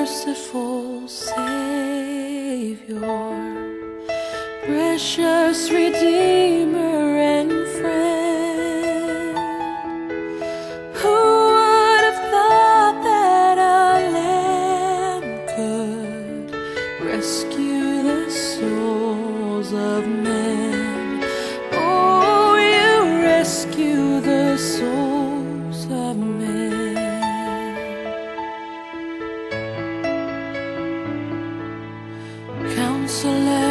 merciful Savior, precious Redeemer and friend. Who would have thought that a lamb could rescue the souls of men? Oh, you rescue the souls of men. Counselor,